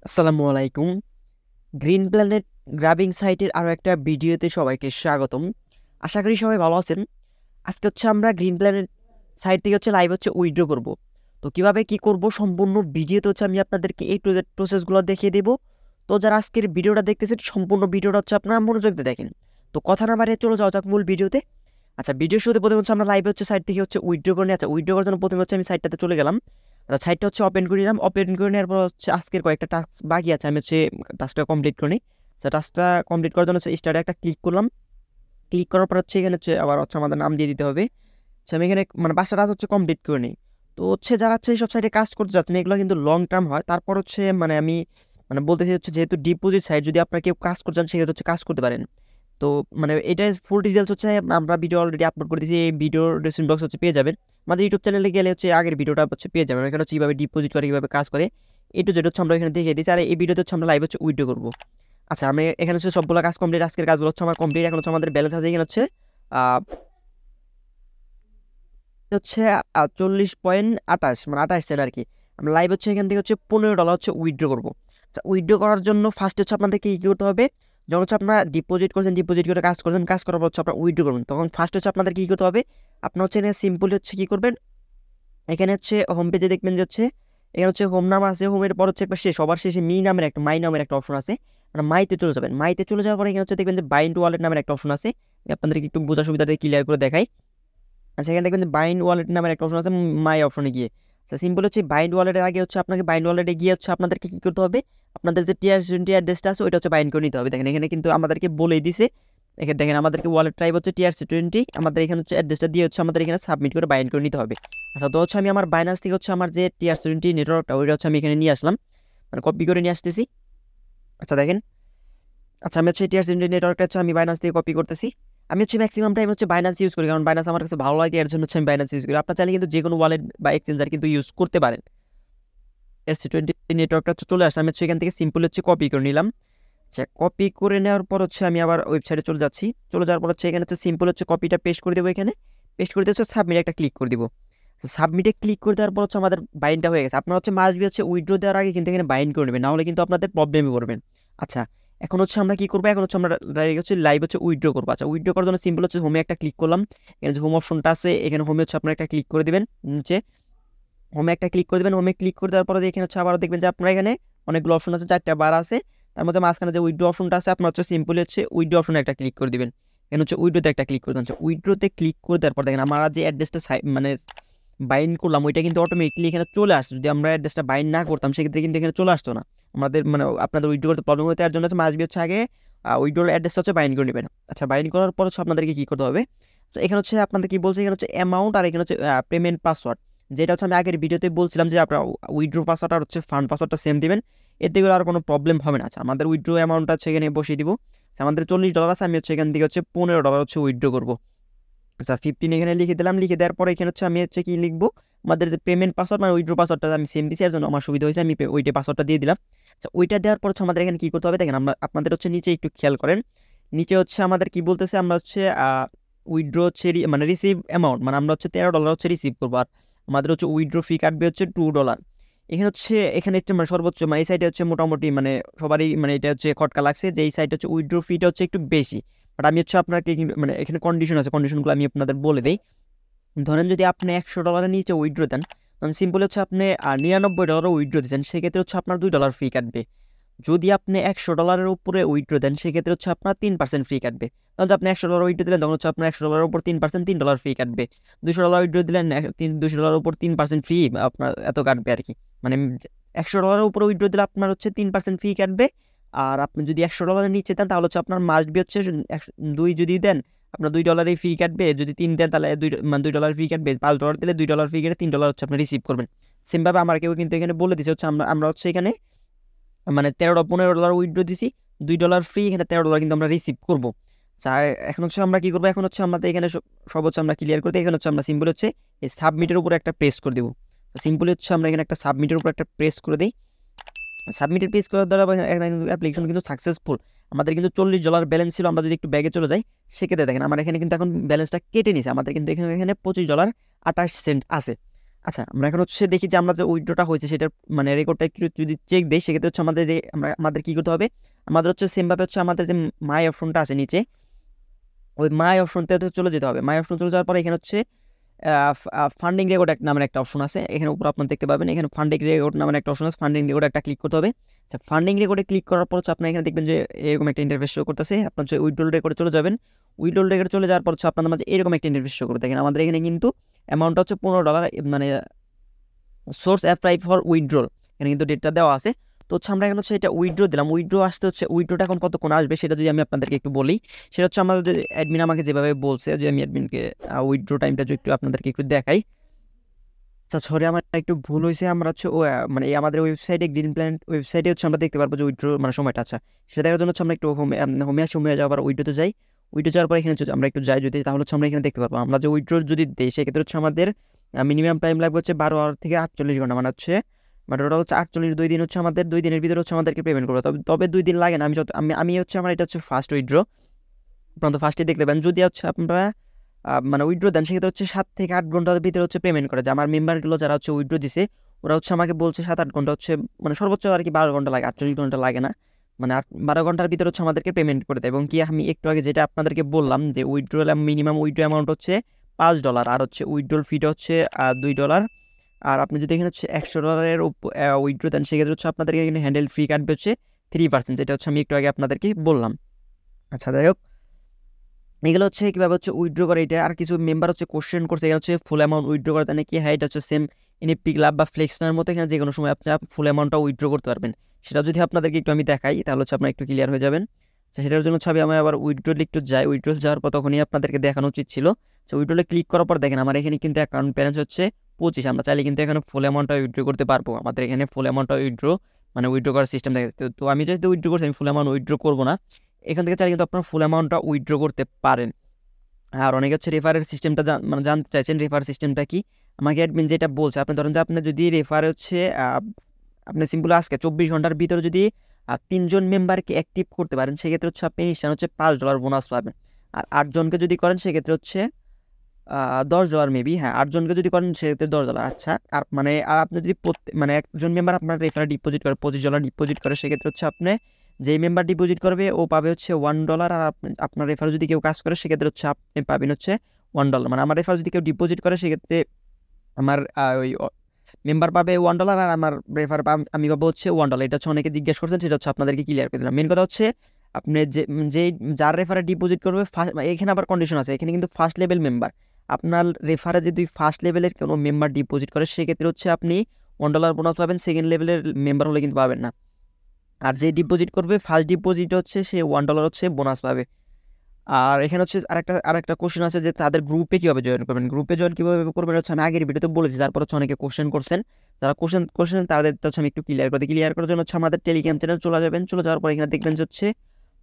আসসালামু আলাইকুম। Green planet grabbing সাইটের আরও একটা ভিডিওতে সবাইকে স্বাগতম। আশা করি সবাই ভালো আছেন। আজকে আমরা গ্রিন প্ল্যানেট সাইট থেকে লাইভ উইথড্র করব। তো কিভাবে কি করব সম্পূর্ণ ভিডিওতে আমি আপনাদেরকে এই টু জেড প্রসেসগুলো দেখিয়ে দেব। তো যারা আজকের ভিডিওটা দেখতেছেন সম্পূর্ণ ভিডিওটা আপনারা মনোযোগ দিয়ে দেখেন। তো কথা না বাড়িয়ে চলে যাওয়া যাক মূল ভিডিওতে। আচ্ছা, ভিডিও শুরুতে প্রথমে আমরা লাইভে সাইট থেকে উইথড্র করে নিয়ে উইথড্র করার জন্য প্রথমে আমি সাইটটাতে চলে গেলাম। সাইটটা ওপেন করে নিলাম। ওপেন করে নেওয়ার পর আজকের কয়েকটা টাস্ক বাকি আছে, আমি টাস্কটা কমপ্লিট করে নিই। টাস্কটা কমপ্লিট করার জন্য স্টার্টে একটা ক্লিক করলাম। ক্লিক করার পর এখানে আবার আমাদের নাম দিয়ে দিতে হবে। আমি এখানে মানে 5টা টাস্ক কমপ্লিট করে নিই। তো যারা এইসব সাইটে কাজ করতে যাচ্ছেন এগুলো কিন্তু লং টার্ম হয়। তারপর মানে আমি বলতেছি যেহেতু ডিপোজিট সাইট, যদি আপনারা কেউ কাজ করতে চান সেক্ষেত্রে কাজ করতে পারেন। তো এটা ফুল ডিটেলস আমরা ভিডিও অলরেডি আপলোড করে দিয়েছি। এই ভিডিওর ডিসক্রিপশন বক্স পেয়ে যাবেন। আমাদের ইউটিউব চ্যানেলে গেলে আগের ভিডিওটা পেয়ে যাবেন। এখানে কীভাবে ডিপোজিট করে, কীভাবে কাজ করে, একটু যেটা আমরা এখানে দেখিয়ে দিচ্ছি। আর এই ভিডিওতে আমরা লাইভ উইথড্র করবো। আচ্ছা, আমি এখানে সবগুলো কাজ কমপ্লিট। আজকের কাজগুলো আমার কমপ্লিট। এখন আমাদের ব্যালেন্স আছে এখানে 40.28 মানে 28 সেন্ট আর কি। আমরা লাইভ এখান থেকে $15 উইথড্র করবো। আচ্ছা, উইথড্র করার জন্য ফার্স্টে আপনাদেরকে কী করতে হবে, যখন আপনারা ডিপোজিট করছেন, ডিপোজিট করে কাজ করছেন, কাজ করার পর আপনারা উইথড্র করবেন, তখন ফার্স্ট আপনাদের কী করতে হবে, আপনার এখানে সিম্পল কী করবেন, এখানে হোম পেজে দেখবেন যে এখানে হোম নাম আছে। হোমের পর একটা সবার শেষে মাই নামের একটা অপশন আছে। মানে মাইতে চলে যাবেন। মাইতে চলে যাওয়ার পরে এখানে দেখবেন যে বাইন্ড ওয়ালেট নামের একটা অপশন আছে। আপনাদেরকে একটু বোঝার সুবিধা দিয়ে ক্লিয়ার করে দেখাই। আচ্ছা, এখানে দেখবেন যে বাইন্ড ওয়ালেট নামের একটা অপশন আছে মাই অপশনে গিয়ে। সিম্পল বাইন্ড ওয়ালেটের আগে আপনাকে বাইন্ড ওয়ালেটে গিয়ে আপনাদেরকে কী করতে হবে, আপনাদের যে TRC20 অ্যাড্রেসটা আছে ওইটা বাইন্ড করে নিতে হবে। দেখেন এখানে কিন্তু আমাদেরকে বলেই দিছে। এখানে দেখেন আমাদেরকে ওয়ালেট টাইপ TRC20, আমাদের এখানে অ্যাড্রেসটা দিয়ে আমাদের এখানে সাবমিট করে বাইন্ড করে নিতে হবে। আচ্ছা, তো আমি আমার বাইনান্স থেকে আমার যে TRC20 নেটওয়ার্কটা ওইটা আমি এখানে নিয়ে আসলাম, মানে কপি করে নিয়ে আসতেছি। আচ্ছা দেখেন, আচ্ছা আমি TRC20 নেটওয়ার্কটা আমি বাইনান্স থেকে কপি করতেছি। আমি ম্যাক্সিমাম টাইম বাইনান্স ইউজ করি, কারণ বাইনান্স আমার কাছে ভালো লাগে, এর জন্য আমি বাইনান্স ইউজ করি। আপনার চাইলে কিন্তু যে কোনো ওয়ালেট বা এক্সচেঞ্জার কিন্তু ইউজ করতে পারেন। TRC20 নেটওয়ার্কটা চলে আসে, আমি এখান থেকে সিম্পল কপি করে নিলাম। আচ্ছা, কপি করে নেওয়ার পর আমি আবার ওয়েবসাইটে চলে যাচ্ছি। চলে যাওয়ার পর এখানে সিম্পল কপিটা পেস্ট করে দেবো। এখানে পেস্ট করে দিয়ে সাবমিট একটা ক্লিক করে দিব। সাবমিটে ক্লিক করে দেওয়ার পর আমাদের বাইন্ডটা হয়ে গেছে। আপনার মাস্ট বি উইথড্র দেওয়ার আগে কিন্তু এখানে বাইন্ড করে নেবেন, নাহলে কিন্তু আপনাদের প্রবলেমে করবেন। আচ্ছা, এখন আমরা কি করবো, এখন আমরা ডাইরেক্ট লাইভ উইথড্র করবো। আচ্ছা, উইথড্র করার জন্য সিম্পল হোমে একটা ক্লিক করলাম। এখানে যে হোম অপশনটা আছে, এখানে হোমে আপনারা একটা ক্লিক করে দেবেন। নিচে হোমে একটা ক্লিক করে দেবেন। হোমে ক্লিক করে দেওয়ার পরে এখানে আবারও দেখবেন যে আপনারা এখানে অনেকগুলো অপশন আছে, 4টা বার আছে। তার মধ্যে মাঝখানে যে উইথড্র অপশনটা আছে, আপনার সিম্পলি উইথড্র অপশনে একটা ক্লিক করে দিবেন। এখানে উইথড্রোতে একটা ক্লিক করে দেবেন। উইথড্রোতে ক্লিক করে দেওয়ার পর দেখেন আমরা যে অ্যাড্রেসটা মানে বাইন্ড করলাম ওইটা কিন্তু অটোমেটিকলি এখানে চলে আসছে। যদি আমরা অ্যাড্রেসটা বাইন্ড না করতাম সেক্ষেত্রে কিন্তু এখানে চলে আসতো না। আমাদের আপনাদের উইথড্র করতে প্রবলেম হতে, তার জন্য মাস্ট বি আগে উইথড্রোর অ্যাড্রেসটা বাইন্ড করে নেবেন। আচ্ছা, বাইন্ড করার পর আপনাদেরকে কী করতে হবে, এখানে আপনাদের কি বলছে, এখানে অ্যামাউন্ট আর এখানে পেমেন্ট পাসওয়ার্ড, যেটা আমি আগের ভিডিওতে বলছিলাম যে আপনার উইথড্র পাসওয়ার্ড আর ফান্ড পাসওয়ার্ডটা সেম দিবেন, এতে করে আর কোনো প্রবলেম হবে না। আচ্ছা, আমাদের উইথড্র অ্যামাউন্টটা এখানে বসিয়ে দিব। আমাদের $40 আছে, আমি এখান থেকে $15 উইথড্র করবো। আচ্ছা, 15 এখানে লিখে দিলাম। লিখে দেওয়ার পরে এখানে আমি কি লিখবো, আমাদের যে পেমেন্ট পাসওয়ার্ড মানে উইথড্র পাসওয়ার্ডটা আমি সেম দিচ্ছি, এর জন্য আমার সুবিধা হয়েছে, আমি ওইটা পাসওয়ার্ডটা দিয়ে দিলাম। আচ্ছা, ওইটা দেওয়ার পর আমাদের এখানে কী করতে হবে দেখেন, আপনাদের নিচে একটু খেয়াল করেন। নিচে আমাদের কি বলতেছে, আমরা উইথড্র মানে রিসিভ অ্যামাউন্ট, মানে আমরা $13 রিসিভ করবো। আর আমাদের উইথড্র ফি কাটবে $2। এখানে এখানে মানে সর্বোচ্চ মানে এই সাইডে মোটামুটি মানে সবারই মানে এটা খটকা লাগছে যে এই সাইডে উইথড্র ফিটা একটু বেশি। বাট আমি আপনাকে মানে এখানে কন্ডিশন আছে, কন্ডিশনগুলো আমি আপনাদের বলে দিই। ধরেন যদি আপনি $100 নিচে উইথড্র দেন, তখন সিম্পল আপনি $99 উইথড্র দিচ্ছেন, সেক্ষেত্রে আপনার $2 ফি কাটবে। যদি আপনি $100 উপরে উইথড্র দেন সেক্ষেত্রে আপনার 3% ফি কাটবে। তখন আপনি $100 উইথড্র দিলেন, তখন আপনার $100 উপর 3% $3 ফি কাটবে। $200 উইথড্র দিলেন, $200 উপর 3% ফি আপনার এত কাটবে আর কি। মানে $100 উপরে উইথড্র দিলে আপনার 3% ফি কাটবে। আর আপনি যদি $100 নিচে দেন তাহলে আপনার মাস্ট বি 2 যদি দেন আপনার $2 ফি কাটবে। যদি 3 দেন তাহলে $2 ফি কাটবে। $5 দিলে $2 ফি কেটে $3 আপনি রিসিভ করবেন। সেমভাবে আমার কেউ কিন্তু এখানে বলে দিচ্ছে আমরা এখানে মানে $15 উইথড্র দিছি, $2 ফ্রি, এখানে $13 কিন্তু আমরা রিসিভ করবো। এখন আমরা কি করবো, এখন আমাদের এখানে সব আমরা ক্লিয়ার করতে, এখানে আমরা সিম্পল এই সাবমিটের উপরে একটা প্রেস করে দেবো। সিম্পলি আমরা এখানে একটা সাবমিটের উপর একটা প্রেস করে দিই। সাবমিটের প্রেস করার দ্বারা অ্যাপ্লিকেশন কিন্তু সাকসেসফুল। আমাদের কিন্তু $40 ব্যালেন্স ছিল। আমরা যদি একটু ব্যাগে চলে যাই সেক্ষেত্রে দেখেন আমার এখানে কিন্তু এখন ব্যালেন্সটা কেটে নিছে। আমাদের কিন্তু এখানে $25.28 আছে। আচ্ছা, আমরা এখন হচ্ছে দেখি যে আমরা যে উইথড্রটা হয়েছে সেটার মানে রেকর্ডটা একটু যদি চেক দেই, সেক্ষেত্রে হচ্ছে আমাদের যে আমাদের কী করতে হবে, আমাদের হচ্ছে সেমভাবে হচ্ছে আমাদের যে মাই অপশনটা আছে নিচে, ওই মাই অপশনতে চলে যেতে হবে। মাই অপশন চলে যাওয়ার পরে এখানে হচ্ছে ফান্ডিং রেকর্ড নামের একটা অপশন আছে, এখানে উপর আপনার দেখতে পাবেন, এখানে ফান্ডিং রেকর্ড নামের একটা অপশন আছে, ফান্ডিং রেকর্ড একটা ক্লিক করতে হবে। আচ্ছা, ফান্ডিং রেকর্ডে ক্লিক করার পর হচ্ছে আপনার এখানে দেখবেন যে এরকম একটা ইন্টারফেস শো করতেছে। আপনার হচ্ছে উইথড্রল রেকর্ডে চলে যাবেন। উইথড্রল রেকর্ডে চলে যাওয়ার পর হচ্ছে আপনাদের মাঝে এরকম একটা ইন্টারফেস শো করে দেখেন আমাদের এখানে কিন্তু অ্যামাউন্টটা হচ্ছে $15, মানে সোর্স অ্যাপ্লাই ফর উইথড্রল, এখানে কিন্তু ডেটটা দেওয়া আছে। তো হচ্ছে আমরা এখন হচ্ছে এটা উইথড্র দিলাম। উইথড্র আসতে হচ্ছে উইথড্রটা এখন কতক্ষণ আসবে সেটা যদি আমি আপনাদেরকে একটু বলি, সেটা হচ্ছে আমাদের যে অ্যাডমিন আমাকে যেভাবে বলছে, যে আমি অ্যাডমিনকে উইথড্র টাইমটা একটু আপনাদেরকে একটু দেখাই। আচ্ছা, সরি আমার একটু ভুল হয়েছে। আমরা হচ্ছে মানে আমাদের ওয়েবসাইটে গ্রিন প্ল্যানেট ওয়েবসাইটে হচ্ছে আমরা দেখতে পারবো যে উইথড্র মানে সময়টা। আচ্ছা, সেটা দেখার জন্য হচ্ছে আমরা একটু হোমে যাওয়ার উইথড্রতে যাই। উইথড্র যাওয়ার পর এখানে যদি আমরা একটু যাই যদি, তাহলে হচ্ছে আমরা এখানে দেখতে পারবো আমরা যে উইথড্র যদি দিই সেক্ষেত্রে হচ্ছে আমাদের মিনিমাম টাইম লাগবে হচ্ছে 12 থেকে 48 ঘন্টা, মানে হচ্ছে ওটা হচ্ছে 48, 2 দিন হচ্ছে আমাদের, 2 দিনের ভিতরে হচ্ছে আমাদেরকে পেমেন্ট করবে। তবে 2 দিন লাগে না। আমি হচ্ছে আমার এটা হচ্ছে ফার্স্ট উইথড্র, আপনারা তো ফার্স্টে দেখতে পাবেন। যদি হচ্ছে আপনারা মানে উইথড্র দেন সেক্ষেত্রে হচ্ছে 7 থেকে 8 ঘন্টার ভিতরে হচ্ছে পেমেন্ট করে। যে আমার মেম্বারগুলো যারা হচ্ছে উইথড্র দিছে ওরা হচ্ছে আমাকে বলছে 7-8 ঘন্টা হচ্ছে, মানে সর্বোচ্চ আর কি 12 ঘন্টা লাগে, 48 ঘন্টা লাগে না, মানে 12 ঘন্টার ভিতরে হচ্ছে আমাদেরকে পেমেন্ট করে দেয়। এবং কি আমি একটু আগে যেটা আপনাদেরকে বললাম যে উইথড্রল মিনিমাম উইথড্র অ্যামাউন্ট হচ্ছে $5, আর হচ্ছে উইথড্রল ফিটা হচ্ছে $2। আর আপনি যদি এখানে হচ্ছে $100 উইথড্র দেন সেক্ষেত্রে হচ্ছে আপনাদেরকে এখানে হ্যান্ডেল ফি কাটবে হচ্ছে 3%, যেটা হচ্ছে আমি একটু আগে আপনাদেরকে বললাম। আচ্ছা, যাই হোক, এগুলো হচ্ছে কীভাবে হচ্ছে উইথড্র করে এটা। আর কিছু মেম্বার হচ্ছে কোশ্চেন করছে এখানে হচ্ছে ফুল অ্যামাউন্ট উইথড্র করে দেয় নাকি। হ্যাঁ, এটা হচ্ছে সেম এনএফটি ক্লাব বা ফ্লেক্সনের মতো, এখানে যে কোনো সময় আপনি ফুল অ্যামাউন্টটা উইথড্র করতে পারবেন। সেটা যদি আপনাদেরকে একটু আমি দেখাই তাহলে হচ্ছে আপনার একটু ক্লিয়ার হয়ে যাবেন। সেটার জন্য হচ্ছে আমি আবার উইথড্রলে একটু যাই। উইথড্রল যাওয়ার পর তখনই আপনাদেরকে দেখানো উচিত ছিল। সো উইথড্রলে ক্লিক করার পর দেখেন আমার এখানে কিন্তু অ্যাকাউন্ট ব্যালেন্স হচ্ছে 25। আমরা চাইলে কিন্তু এখানে ফুল অ্যামাউন্টটা উইথড্র করতে পারবো। আমাদের এখানে ফুল অ্যামাউন্টটা উইথড্র করার সিস্টেম দেখা যাচ্ছে। তো আমি যেহেতু উইথড্র করছি, আমি ফুল অ্যামাউন্ট উইথড্র করবো না। এখান থেকে চাইলে কিন্তু আপনার ফুল অ্যামাউন্টটা উইথড্র করতে পারেন। আর অনেকে হচ্ছে রেফারের সিস্টেমটা জানতে চাইছেন, রেফার সিস্টেমটা কি। আমাকে অ্যাডমিন যেটা বলছে, আপনি ধরেন যে আপনি যদি রেফারে হচ্ছে আপনি সিম্পল আজকে 24 ঘন্টার ভিতরে যদি 3 জন মেম্বারকে অ্যাক্টিভ করতে পারেন সেক্ষেত্রে হচ্ছে আপনি ইনস্ট্যান্ট হচ্ছে $5 বোনাস পাবেন। আর 8 জনকে যদি করেন সেক্ষেত্রে হচ্ছে $10 মেবি, হ্যাঁ 8 জনকে যদি করেন সেক্ষেত্রে $10। আচ্ছা, আর মানে আর আপনি যদি মানে একজন মেম্বার আপনার রেফারে ডিপোজিট করে $25 ডিপোজিট করে সেক্ষেত্রে হচ্ছে আপনি যেই মেম্বার ডিপোজিট করবে ও পাবে হচ্ছে $1। আর আপনার রেফারে যদি কেউ কাজ করে সেক্ষেত্রে হচ্ছে আপনি পাবেন হচ্ছে $1। মানে আমার রেফারে যদি কেউ ডিপোজিট করে সেক্ষেত্রে আমার ওই মেম্বার পাবে $1 আর আমার রেফার আমি পাবো হচ্ছে $1। এটা হচ্ছে অনেকে জিজ্ঞেস করছেন, সেটা হচ্ছে আপনাদেরকে ক্লিয়ার করে দিলাম। মেন কথা হচ্ছে আপনি যার রেফারে ডিপোজিট করবে এখানে আবার কন্ডিশন আছে। এখানে কিন্তু ফার্স্ট লেভেল মেম্বার, আপনার রেফারে যদি ফার্স্ট লেভেলের কোনো মেম্বার ডিপোজিট করে সেক্ষেত্রে হচ্ছে আপনি $1 বোনাস পাবেন, সেকেন্ড লেভেলের মেম্বার হলে কিন্তু পাবেন না। আর যে ডিপোজিট করবে ফার্স্ট ডিপোজিট হচ্ছে সে $1 হচ্ছে বোনাস পাবে। আর এখানে হচ্ছে আরেকটা কোশ্চেন আছে যে তাদের গ্রুপে কীভাবে জয়েন করবেন। গ্রুপে জয়েন কীভাবে করবেন হচ্ছে আমি আগের ভিডিওতে বলেছি, তারপর হচ্ছে অনেকে কোশ্চেন করছেন। যারা কোশ্চেন তাদের হচ্ছে আমি একটু ক্লিয়ার করার জন্য হচ্ছে আমাদের টেলিগ্রাম চ্যানেল চলে যাবেন। চলে যাওয়ার পর এখানে দেখবেন যে হচ্ছে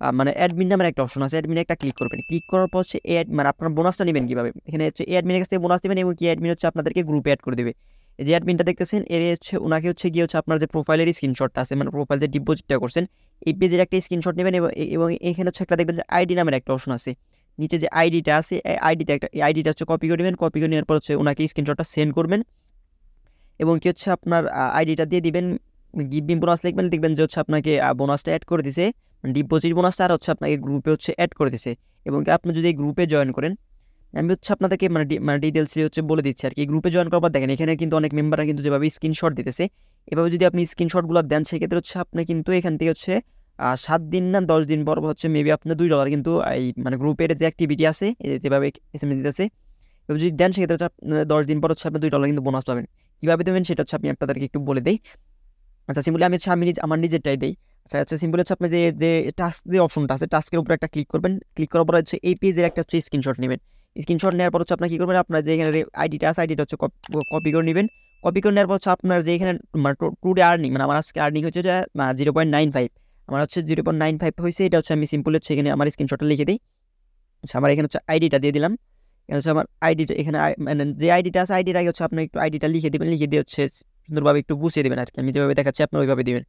মানে অ্যাডমিন নামের একটা অপশন আছে, অ্যাডমিনে একটা ক্লিক করবেন। ক্লিক করার পর হচ্ছে মানে আপনার বোনাসটা নেবেন কীভাবে, এখানে হচ্ছে অ্যাডমিনের কাছ থেকে বোনাস দেবেন এবং কি অ্যাডমিন হচ্ছে আপনাদেরকে গ্রুপে অ্যাড করে দেবে। এই যে অ্যাডমিনটা দেখতেছেন এর হচ্ছে ওনাকে হচ্ছে গিয়ে হচ্ছে আপনার যে প্রোফাইলের স্ক্রিনশটটা আছে, মানে প্রোফাইল যে ডিপোজিটটা করছেন এই পেজের একটা স্ক্রিনশট নেবেন এবং এখানে হচ্ছে একটা দেখবেন যে আইডি নামের একটা অপশন আছে। নিচে যে আইডিটা আছে এই আইডিটা হচ্ছে কপি করে নেবেন। কপি করে নেওয়ার পর হচ্ছে ওনাকে স্ক্রিনশটটা সেন্ড করবেন এবং কি হচ্ছে আপনার আইডিটা দিয়ে দিবেন। গিভ মি বোনাস লিখবেন, দেখবেন যে হচ্ছে আপনাকে বোনাসটা অ্যাড করে দিছে, ডিপোজিট বোনাসটা, আর হচ্ছে আপনাকে গ্রুপে হচ্ছে অ্যাড করে দিছে। এবং কি আপনি যদি এই গ্রুপে জয়েন করেন, আমি হচ্ছে আপনাদেরকে মানে ডিটেলসে হচ্ছে বলে দিচ্ছি আর কি। গ্রুপে জয়েন করার পর দেখেন এখানে কিন্তু অনেক মেম্বাররা কিন্তু যেভাবে স্ক্রিনশট দিতেছে, এভাবে যদি আপনি স্ক্রিনশটগুলো দেন সেক্ষেত্রে হচ্ছে আপনি কিন্তু এখান থেকে হচ্ছে 7 দিন না 10 দিন পর হচ্ছে মেবি আপনার $2 কিন্তু এই মানে গ্রুপের যে অ্যাক্টিভিটি আছে যেভাবে SMS দিতেছে এভাবে যদি দেন সেক্ষেত্রে হচ্ছে 10 দিন পর হচ্ছে আপনি $2 কিন্তু বোনাস পাবেন। কীভাবে দেবেন সেটা হচ্ছে আমি আপনাদেরকে একটু বলে দিই। আচ্ছা, সিম্পলি আমি হচ্ছে আমার নিজেরটাই দিই। আচ্ছা, সিম্পলি হচ্ছে আপনি যে টাস্ক যে অপশনটা আছে টাস্কের উপরে একটা ক্লিক করবেন। ক্লিক করার পর হচ্ছে এই পেজের একটা হচ্ছে স্ক্রিনশট নেবেন। স্ক্রিনশট নেওয়ার পর হচ্ছে আপনার কী করবেন, আপনার যে এখানে আইডিটা আছে আইডিটা হচ্ছে কপি করে নেবেন। কপি করে নেওয়ার পর হচ্ছে আপনার যে এখানে মানে টুডে আর্নিং, মানে আমার আজকে আর্নিং হচ্ছে যে 0.95, আমার হচ্ছে 0.95 হয়েছে। এটা হচ্ছে আমি সিম্পল হচ্ছে এখানে আমার স্ক্রিনশটটা লিখে দিই। আচ্ছা, আমার এখানে হচ্ছে আইডিটা দিয়ে দিলাম। এখানে হচ্ছে আমার আইডিটা, এখানে মানে যে আইডিটা আছে আইডির আগে হচ্ছে আপনি একটু আইডিটা লিখে দেবেন। লিখে দিয়ে হচ্ছে সুন্দরভাবে একটু গুছিয়ে দেবেন আর কি। আমি যেভাবে দেখাচ্ছি আপনি ওইভাবে দেবেন।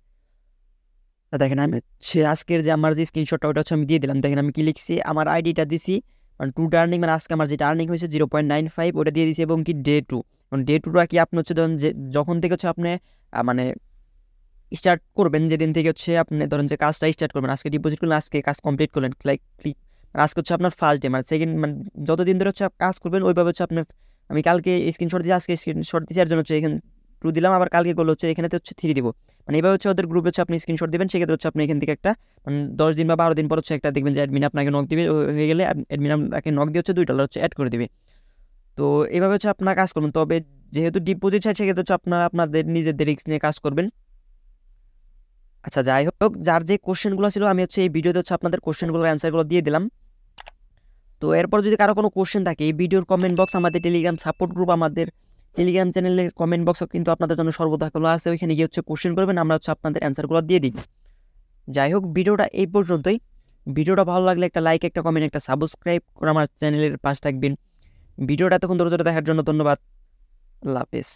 দেখেন আমি হচ্ছে আজকের যে আমার যে স্ক্রিনশটটা ওটা হচ্ছে আমি দিয়ে দিলাম। দেখেন আমি কি লিখছি, আমার আইডিটা দিছি মানে টু আর্নিং, মানে আজকে আমার যেটা আর্নিং হয়েছে 0.95 ওটা দিয়ে দিয়েছি। এবং কি ডে 2, মানে ডে 2টা কি আপনি হচ্ছে ধরুন যে যখন থেকে হচ্ছে আপনি মানে স্টার্ট করবেন, যেদিন থেকে হচ্ছে আপনি ধরেন যে কাজটা স্টার্ট করবেন, আজকে ডিপোজিট করলেন, আজকে কাজ কমপ্লিট করলেন, লাইক ক্লিক, আজকে হচ্ছে আপনার ফার্স্ট ডে, মানে সেকেন্ড, মানে যতদিন ধরে হচ্ছে কাজ করবেন ওইভাবে হচ্ছে আপনার, আমি কালকে স্ক্রিনশট দিয়ে আজকে স্ক্রিনশট দিচ্ছি, এর জন্য হচ্ছে এখানে 2 দিলাম, আবার কালকে করলে হচ্ছে এখানেতে হচ্ছে 3 দিব। মানে এইভাবে হচ্ছে ওদের গ্রুপে হচ্ছে আপনি স্ক্রিনশট দেবেন, সেক্ষেত্রে হচ্ছে আপনি এখান থেকে একটা 10 দিন বা 12 দিন পর হচ্ছে একটা দেখবেন যে অ্যাডমিন আপনাকে নক দিবে, হয়ে গেলে অ্যাডমিন আপনাকে নক দিয়ে হচ্ছে $2 হচ্ছে অ্যাড করে দিবে। তো এইভাবে হচ্ছে আপনার কাজ করবেন। তবে যেহেতু ডিপোজিট চাই, সেক্ষেত্রে হচ্ছে আপনারা আপনাদের নিজেদের রিস্ক নিয়ে কাজ করবেন। আচ্ছা, যাই হোক, যার যে কোশ্চেনগুলো ছিল আমি হচ্ছে এই ভিডিওতে হচ্ছে আপনাদের কোশ্চেনগুলোর অ্যান্সারগুলো দিয়ে দিলাম। তো এরপর যদি কারো কোনো কোশ্চেন থাকে, এই ভিডিওর কমেন্ট বক্স, আমাদের টেলিগ্রাম সাপোর্ট গ্রুপ, আমাদের টেলিগ্রাম চ্যানেলের কমেন্ট বক্সও কিন্তু আপনাদের জন্য সর্বদা খোলা আছে, ওইখানে গিয়ে হচ্ছে কোশ্চেন করবেন, আমরা হচ্ছে আপনাদের অ্যান্সারগুলো দিয়ে দিই। যাই হোক, ভিডিওটা এই পর্যন্তই। ভিডিওটা ভালো লাগলে একটা লাইক, একটা কমেন্ট, একটা সাবস্ক্রাইব করে আমার চ্যানেলের পাশে থাকবেন। ভিডিওটা এতক্ষণ ধরে দেখার জন্য ধন্যবাদ। আল্লাহ হাফেজ।